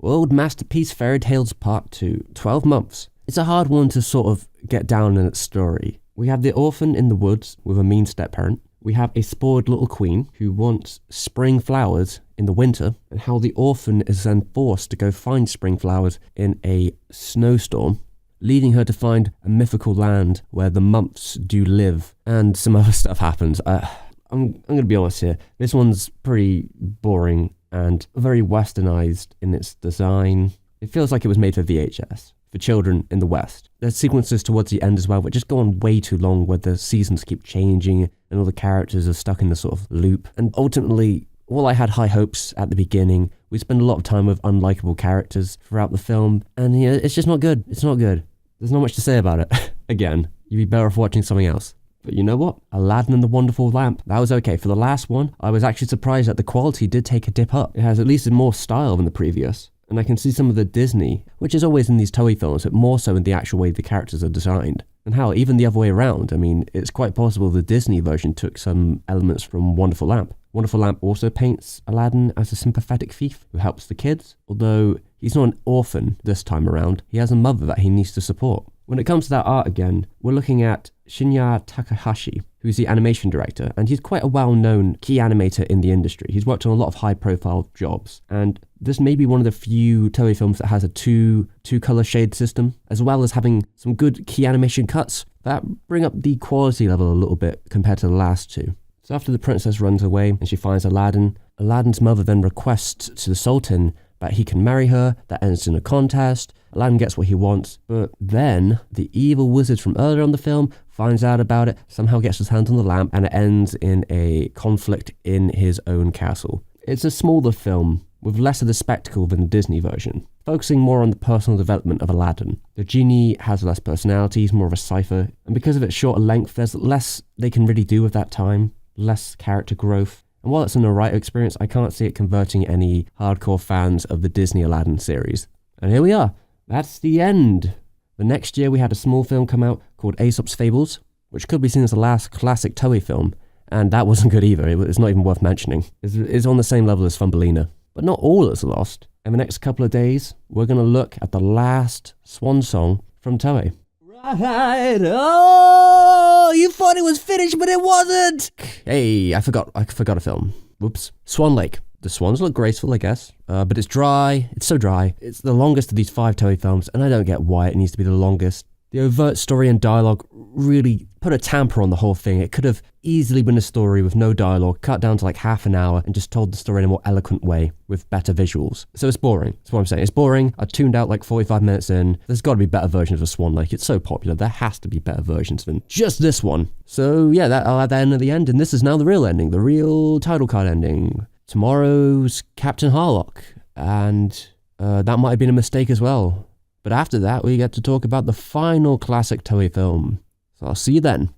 World Masterpiece Fairy Tales Part 2, 12 Months. It's a hard one to sort of get down in its story. We have the orphan in the woods with a mean step-parent. We have a spoiled little queen who wants spring flowers in the winter, and how the orphan is then forced to go find spring flowers in a snowstorm, leading her to find a mythical land where the months do live, and some other stuff happens. I'm going to be honest here. This one's pretty boring and very westernized in its design. It feels like it was made for VHS, for children in the West. There's sequences towards the end as well, which just go on way too long, where the seasons keep changing and all the characters are stuck in the sort of loop. And ultimately, while I had high hopes at the beginning, we spend a lot of time with unlikable characters throughout the film, and yeah, it's just not good. It's not good. There's not much to say about it. Again, you'd be better off watching something else. But you know what? Aladdin and the Wonderful Lamp. That was okay. For the last one, I was actually surprised that the quality did take a dip up. It has at least more style than the previous. And I can see some of the Disney, which is always in these Toei films, but more so in the actual way the characters are designed. And how, even the other way around, I mean, it's quite possible the Disney version took some elements from Wonderful Lamp. Wonderful Lamp also paints Aladdin as a sympathetic thief who helps the kids, although he's not an orphan this time around. He has a mother that he needs to support. When it comes to that art again, we're looking at Shinya Takahashi, who's the animation director, and he's quite a well-known key animator in the industry. He's worked on a lot of high-profile jobs, and this may be one of the few Toei films that has a two-color shade system, as well as having some good key animation cuts that bring up the quality level a little bit compared to the last two. So after the princess runs away and she finds Aladdin, Aladdin's mother then requests to the Sultan that he can marry her. That ends in a contest. Aladdin gets what he wants, but then the evil wizard from earlier on the film finds out about it, somehow gets his hands on the lamp, and it ends in a conflict in his own castle. It's a smaller film with less of the spectacle than the Disney version, focusing more on the personal development of Aladdin. The genie has less personality, he's more of a cipher, and because of its shorter length, there's less they can really do with that time, less character growth. And while it's an alright experience, I can't see it converting any hardcore fans of the Disney Aladdin series. And here we are. That's the end. The next year we had a small film come out called Aesop's Fables, which could be seen as the last classic Toei film, and that wasn't good either. It's not even worth mentioning. It's on the same level as Thumbelina. But not all is lost. In the next couple of days, we're going to look at the last swan song from Toei. Right. Oh, you thought it was finished, but it wasn't. Hey, I forgot a film. Whoops. Swan Lake. The swans look graceful, I guess, but it's dry. It's so dry. It's the longest of these 5 Toei films, and I don't get why it needs to be the longest. The overt story and dialogue really put a tamper on the whole thing. It could have easily been a story with no dialogue, cut down to like half an hour, and just told the story in a more eloquent way with better visuals. So it's boring. That's what I'm saying. It's boring. I tuned out like 45 minutes in. There's got to be better versions of Swan Lake. It's so popular. There has to be better versions than just this one. So yeah, I'll add that in at the end, and this is now the real ending, the real title card ending. Tomorrow's Captain Harlock, and that might have been a mistake as well. But after that, we get to talk about the final classic Toei film. So I'll see you then.